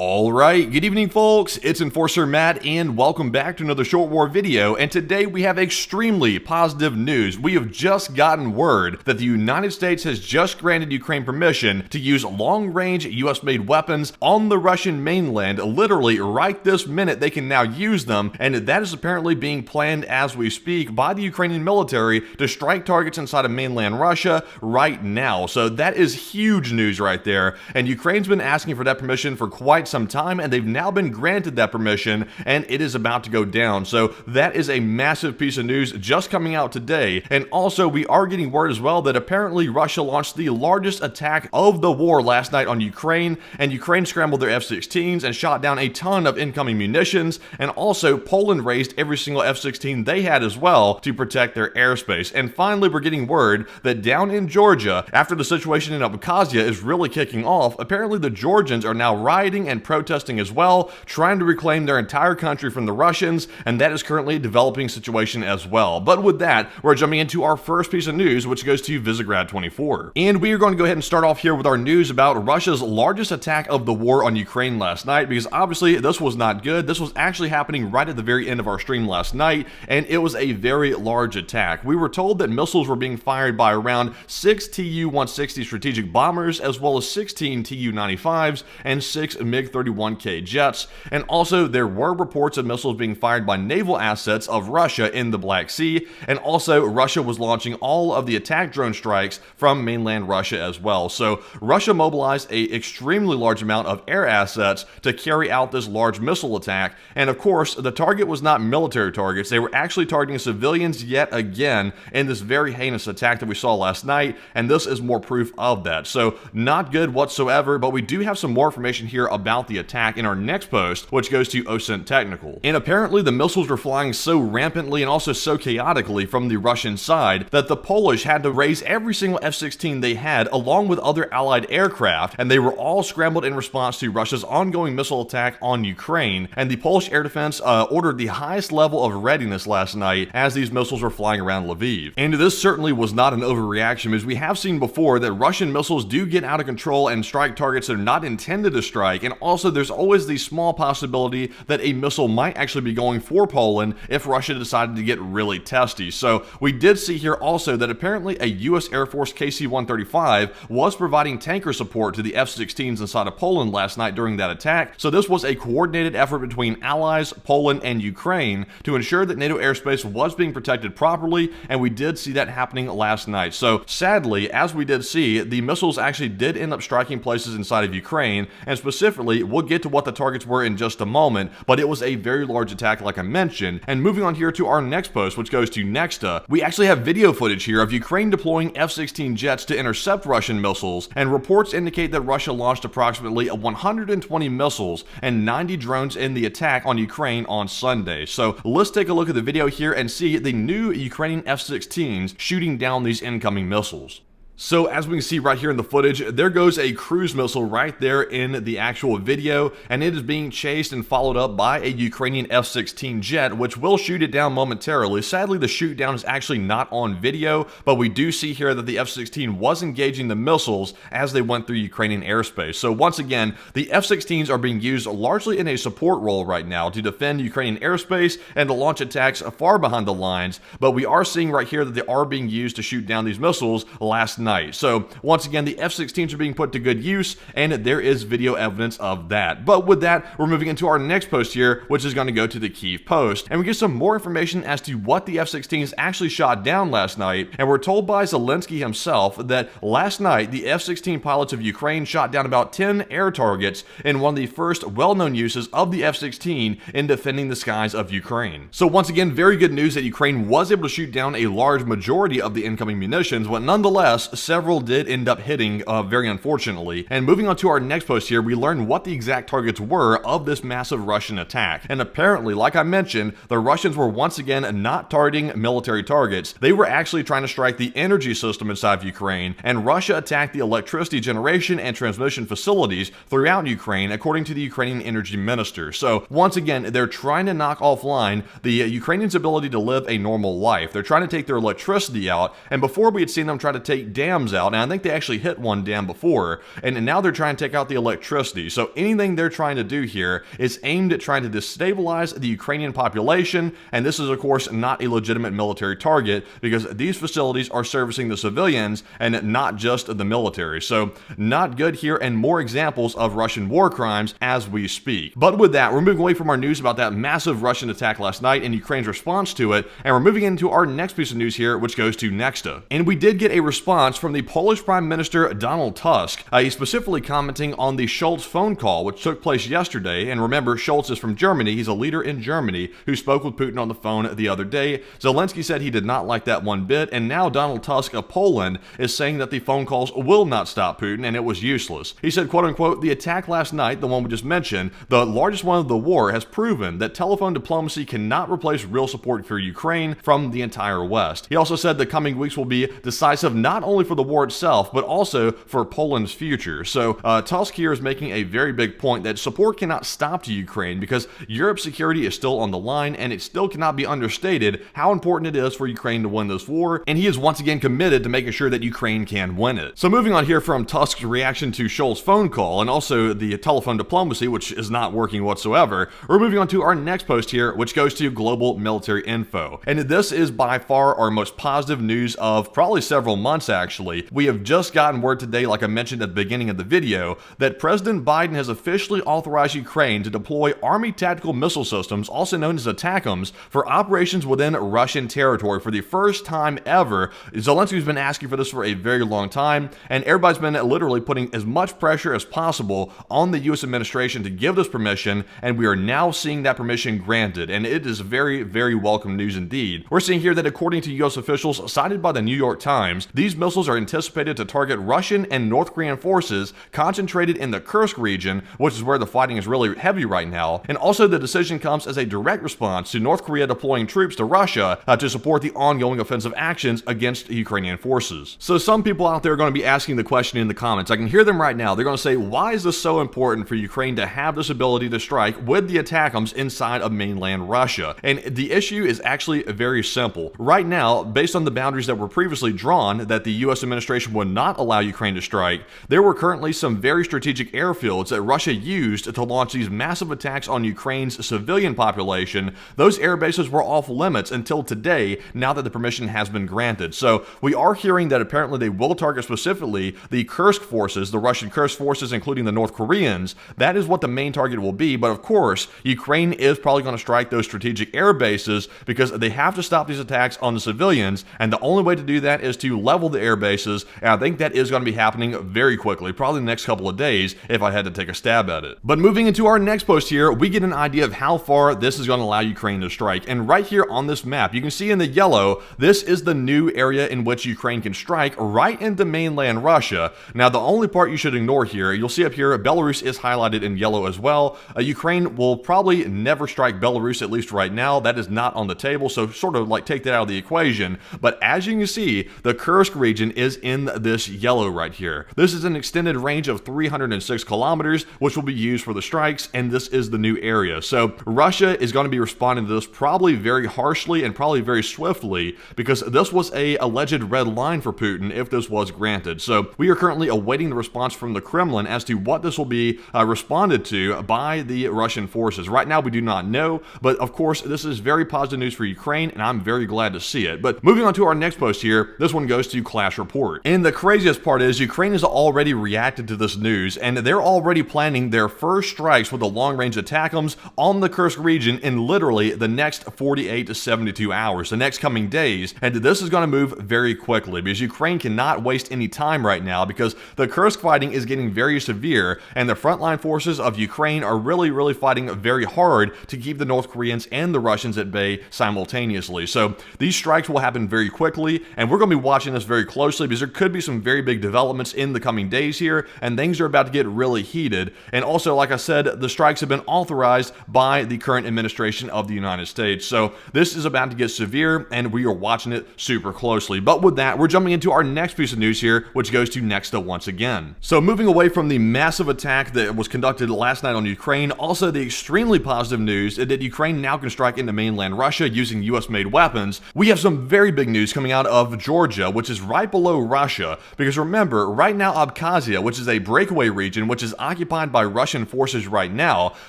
Alright, good evening folks, it's Enforcer Matt and welcome back to another short war video, and today we have extremely positive news. We have just gotten word that the United States has just granted Ukraine permission to use long-range US-made weapons on the Russian mainland. Literally, right this minute they can now use them, and that is apparently being planned as we speak by the Ukrainian military to strike targets inside of mainland Russia right now. So that is huge news right there, and Ukraine's been asking for that permission for quite some time, and they've now been granted that permission, and it is about to go down. So that is a massive piece of news just coming out today. And also we are getting word as well that apparently Russia launched the largest attack of the war last night on Ukraine, and Ukraine scrambled their F16s and shot down a ton of incoming munitions, and also Poland raised every single F16 they had as well to protect their airspace. And finally we're getting word that down in Georgia, after the situation in Abkhazia is really kicking off, apparently the Georgians are now rioting and protesting as well, trying to reclaim their entire country from the Russians, and that is currently a developing situation as well. But with that, we're jumping into our first piece of news, which goes to Visegrad 24. And we are going to go ahead and start off here with our news about Russia's largest attack of the war on Ukraine last night, because obviously this was not good. This was actually happening right at the very end of our stream last night, and it was a very large attack. We were told that missiles were being fired by around 6 Tu-160 strategic bombers, as well as 16 Tu-95s and 6 MiG-31K jets, and also there were reports of missiles being fired by naval assets of Russia in the Black Sea, and also Russia was launching all of the attack drone strikes from mainland Russia as well. So Russia mobilized an extremely large amount of air assets to carry out this large missile attack, and of course the target was not military targets. They were actually targeting civilians yet again in this very heinous attack that we saw last night, and this is more proof of that. So not good whatsoever, but we do have some more information here about the attack in our next post, which goes to OSINT Technical. And apparently the missiles were flying so rampantly and also so chaotically from the Russian side that the Polish had to raise every single F-16 they had along with other allied aircraft, and they were all scrambled in response to Russia's ongoing missile attack on Ukraine. And the Polish air defense ordered the highest level of readiness last night as these missiles were flying around Lviv. And this certainly was not an overreaction, as we have seen before that Russian missiles do get out of control and strike targets that are not intended to strike, and also there's always the small possibility that a missile might actually be going for Poland if Russia decided to get really testy. So we did see here also that apparently a US Air Force KC-135 was providing tanker support to the F-16s inside of Poland last night during that attack. So this was a coordinated effort between allies, Poland, and Ukraine to ensure that NATO airspace was being protected properly, and we did see that happening last night. So sadly, as we did see, the missiles actually did end up striking places inside of Ukraine, and specifically, we'll get to what the targets were in just a moment, but it was a very large attack like I mentioned. And moving on here to our next post, which goes to Nexta, we actually have video footage here of Ukraine deploying F-16 jets to intercept Russian missiles, and reports indicate that Russia launched approximately 120 missiles and 90 drones in the attack on Ukraine on Sunday. So let's take a look at the video here and see the new Ukrainian F-16s shooting down these incoming missiles. So as we can see right here in the footage, there goes a cruise missile right there in the actual video, and it is being chased and followed up by a Ukrainian F-16 jet, which will shoot it down momentarily. Sadly, the shoot down is actually not on video, but we do see here that the F-16 was engaging the missiles as they went through Ukrainian airspace. So once again, the F-16s are being used largely in a support role right now to defend Ukrainian airspace and to launch attacks far behind the lines, but we are seeing right here that they are being used to shoot down these missiles last night. So once again, the F-16s are being put to good use, and there is video evidence of that. But with that, we're moving into our next post here, which is going to go to the Kyiv Post, and we get some more information as to what the F-16s actually shot down last night. And we're told by Zelensky himself that last night the F-16 pilots of Ukraine shot down about 10 air targets in one of the first well-known uses of the F-16 in defending the skies of Ukraine. So once again, very good news that Ukraine was able to shoot down a large majority of the incoming munitions, but nonetheless several did end up hitting, very unfortunately. And moving on to our next post here, we learned what the exact targets were of this massive Russian attack. And apparently, like I mentioned, the Russians were once again not targeting military targets. They were actually trying to strike the energy system inside of Ukraine, and Russia attacked the electricity generation and transmission facilities throughout Ukraine, according to the Ukrainian energy minister. So once again, they're trying to knock offline the Ukrainians' ability to live a normal life. They're trying to take their electricity out, and before we had seen them try to take down dams out, and I think they actually hit one dam before, and now they're trying to take out the electricity. So anything they're trying to do here is aimed at trying to destabilize the Ukrainian population, and this is of course not a legitimate military target because these facilities are servicing the civilians and not just the military. So not good here, and more examples of Russian war crimes as we speak. But with that, we're moving away from our news about that massive Russian attack last night and Ukraine's response to it, and we're moving into our next piece of news here, which goes to Nexta. And we did get a response from the Polish Prime Minister Donald Tusk. He's specifically commenting on the Scholz phone call, which took place yesterday. And remember, Scholz is from Germany. He's a leader in Germany who spoke with Putin on the phone the other day. Zelensky said he did not like that one bit, and now Donald Tusk of Poland is saying that the phone calls will not stop Putin and it was useless. He said, quote unquote, the attack last night, the one we just mentioned, the largest one of the war, has proven that telephone diplomacy cannot replace real support for Ukraine from the entire West. He also said the coming weeks will be decisive not only for the war itself, but also for Poland's future. So Tusk here is making a very big point that support cannot stop to Ukraine because Europe's security is still on the line, and it still cannot be understated how important it is for Ukraine to win this war, and he is once again committed to making sure that Ukraine can win it. So moving on here from Tusk's reaction to Scholz's phone call and also the telephone diplomacy, which is not working whatsoever, we're moving on to our next post here, which goes to Global Military Info. And this is by far our most positive news of probably several months actually. We have just gotten word today, like I mentioned at the beginning of the video, that President Biden has officially authorized Ukraine to deploy Army tactical missile systems, also known as ATACMS, for operations within Russian territory for the first time ever. Zelensky's been asking for this for a very long time, and everybody's been literally putting as much pressure as possible on the U.S. administration to give this permission, and we are now seeing that permission granted, and it is very, very welcome news indeed. We're seeing here that according to U.S. officials cited by the New York Times, these missiles are anticipated to target Russian and North Korean forces concentrated in the Kursk region, which is where the fighting is really heavy right now, and also the decision comes as a direct response to North Korea deploying troops to Russia to support the ongoing offensive actions against Ukrainian forces. So some people out there are going to be asking the question in the comments. I can hear them right now. They're going to say, why is this so important for Ukraine to have this ability to strike with the ATACMS inside of mainland Russia? And the issue is actually very simple. Right now, based on the boundaries that were previously drawn that the U.S. administration would not allow Ukraine to strike, there were currently some very strategic airfields that Russia used to launch these massive attacks on Ukraine's civilian population. Those air bases were off limits until today, now that the permission has been granted. So we are hearing that apparently they will target specifically the Kursk forces, the Russian Kursk forces, including the North Koreans. That is what the main target will be, but of course, Ukraine is probably going to strike those strategic air bases because they have to stop these attacks on the civilians, and the only way to do that is to level the air bases, and I think that is going to be happening very quickly, probably the next couple of days if I had to take a stab at it. But moving into our next post here, we get an idea of how far this is going to allow Ukraine to strike, and right here on this map, you can see in the yellow, this is the new area in which Ukraine can strike right into mainland Russia. Now, the only part you should ignore here, you'll see up here, Belarus is highlighted in yellow as well. Ukraine will probably never strike Belarus, at least right now. That is not on the table, so sort of like take that out of the equation. But as you can see, the Kursk region is in this yellow right here. This is an extended range of 306 kilometers, which will be used for the strikes, and this is the new area. So Russia is going to be responding to this probably very harshly and probably very swiftly, because this was a alleged red line for Putin if this was granted. So we are currently awaiting the response from the Kremlin as to what this will be responded to by the Russian forces. Right now we do not know, but of course this is very positive news for Ukraine, and I'm very glad to see it. But moving on to our next post here, this one goes to Clash Report. And the craziest part is Ukraine has already reacted to this news, and they're already planning their first strikes with the long-range ATACMS on the Kursk region in literally the next 48 to 72 hours, the next coming days. And this is going to move very quickly because Ukraine cannot waste any time right now because the Kursk fighting is getting very severe, and the frontline forces of Ukraine are really fighting very hard to keep the North Koreans and the Russians at bay simultaneously. So these strikes will happen very quickly, and we're going to be watching this very closely because there could be some very big developments in the coming days here, and things are about to get really heated. And also, like I said, the strikes have been authorized by the current administration of the United States. So this is about to get severe, and we are watching it super closely. But with that, we're jumping into our next piece of news here, which goes to Nexta once again. So moving away from the massive attack that was conducted last night on Ukraine, also the extremely positive news that Ukraine now can strike into mainland Russia using US-made weapons, we have some very big news coming out of Georgia, which is right right below Russia, because remember, right now Abkhazia, which is a breakaway region which is occupied by Russian forces right now,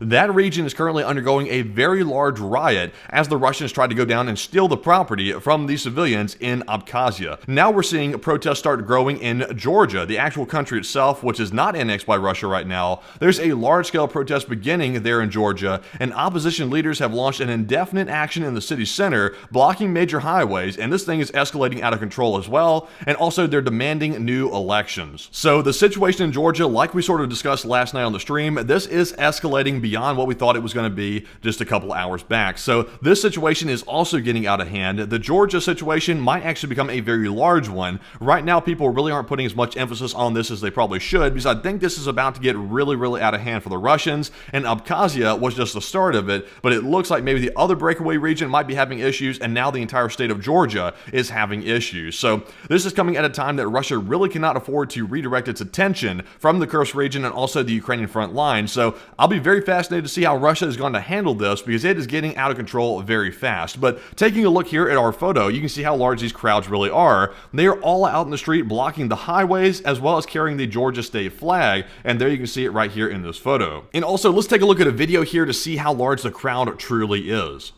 that region is currently undergoing a very large riot as the Russians try to go down and steal the property from the civilians in Abkhazia. Now we're seeing protests start growing in Georgia, the actual country itself, which is not annexed by Russia right now. There's a large-scale protest beginning there in Georgia, and opposition leaders have launched an indefinite action in the city center, blocking major highways, and this thing is escalating out of control as well, and also they're demanding new elections. So the situation in Georgia, like we sort of discussed last night on the stream, this is escalating beyond what we thought it was going to be just a couple hours back. So this situation is also getting out of hand. The Georgia situation might actually become a very large one. Right now, people really aren't putting as much emphasis on this as they probably should, because I think this is about to get really out of hand for the Russians, and Abkhazia was just the start of it, but it looks like maybe the other breakaway region might be having issues, and now the entire state of Georgia is having issues. So this is coming at a time that Russia really cannot afford to redirect its attention from the Kursk region and also the Ukrainian front line. So I'll be very fascinated to see how Russia is going to handle this, because it is getting out of control very fast. But taking a look here at our photo, you can see how large these crowds really are. They are all out in the street blocking the highways as well as carrying the Georgia state flag, and there you can see it right here in this photo. And also, let's take a look at a video here to see how large the crowd truly is.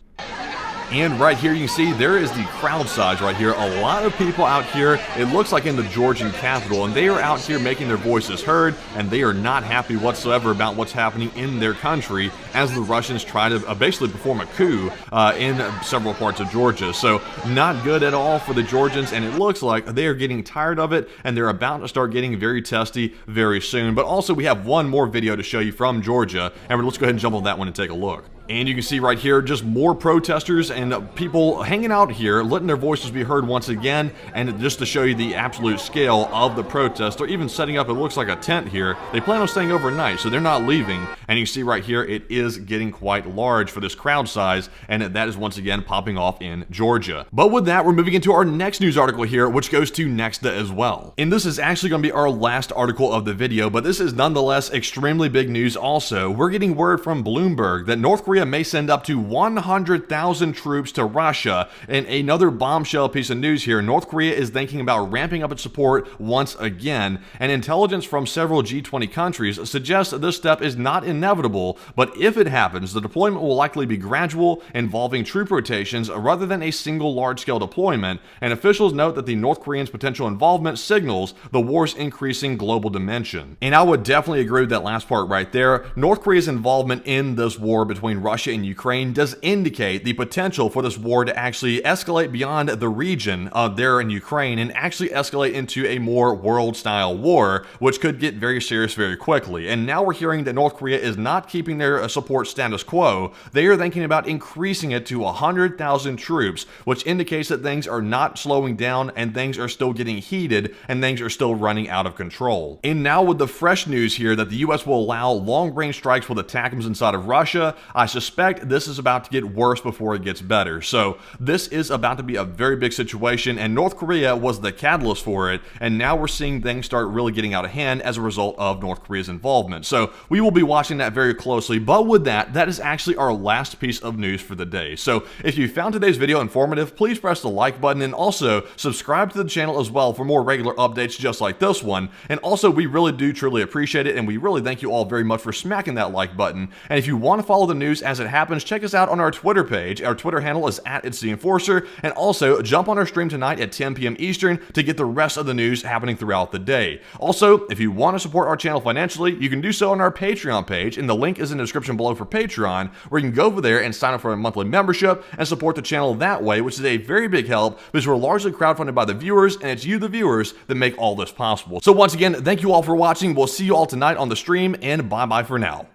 And right here you can see there is the crowd size right here. A lot of people out here, it looks like in the Georgian capital, and they are out here making their voices heard, and they are not happy whatsoever about what's happening in their country as the Russians try to basically perform a coup in several parts of Georgia. So not good at all for the Georgians, and it looks like they are getting tired of it, and they're about to start getting very testy very soon. But also we have one more video to show you from Georgia, and let's go ahead and jump on that one and take a look. And you can see right here just more protesters and people hanging out here, letting their voices be heard once again. And just to show you the absolute scale of the protest, they're even setting up, it looks like a tent here. They plan on staying overnight, so they're not leaving. And you see right here, it is getting quite large for this crowd size, and that is once again popping off in Georgia. But with that, we're moving into our next news article here, which goes to Nexta as well. And this is actually going to be our last article of the video, but this is nonetheless extremely big news also. We're getting word from Bloomberg that North Korea may send up to 100,000 troops to Russia. And another bombshell piece of news here, North Korea is thinking about ramping up its support once again, and intelligence from several G20 countries suggests that this step is not inevitable, but if it happens, the deployment will likely be gradual, involving troop rotations rather than a single large-scale deployment, and officials note that the North Koreans' potential involvement signals the war's increasing global dimension. And I would definitely agree with that last part right there. North Korea's involvement in this war between Russia and Ukraine does indicate the potential for this war to actually escalate beyond the region there in Ukraine and actually escalate into a more world-style war, which could get very serious very quickly. And now we're hearing that North Korea is not keeping their support status quo. They are thinking about increasing it to 100,000 troops, which indicates that things are not slowing down and things are still getting heated and things are still running out of control. And now with the fresh news here that the US will allow long-range strikes with ATACMS inside of Russia, I suspect this is about to get worse before it gets better. So this is about to be a very big situation, and North Korea was the catalyst for it, and now we're seeing things start really getting out of hand as a result of North Korea's involvement. So we will be watching that very closely, but with that, that is actually our last piece of news for the day. So if you found today's video informative, please press the like button and also subscribe to the channel as well for more regular updates just like this one. And also, we really do truly appreciate it, and we really thank you all very much for smacking that like button. And if you want to follow the news as it happens, check us out on our Twitter page. Our Twitter handle is @It'sTheEnforcer, and also jump on our stream tonight at 10 p.m. Eastern to get the rest of the news happening throughout the day. Also, if you want to support our channel financially, you can do so on our Patreon page, and the link is in the description below for Patreon, where you can go over there and sign up for a monthly membership and support the channel that way, which is a very big help because we're largely crowdfunded by the viewers, and it's you, the viewers, that make all this possible. So once again, thank you all for watching. We'll see you all tonight on the stream, and bye-bye for now.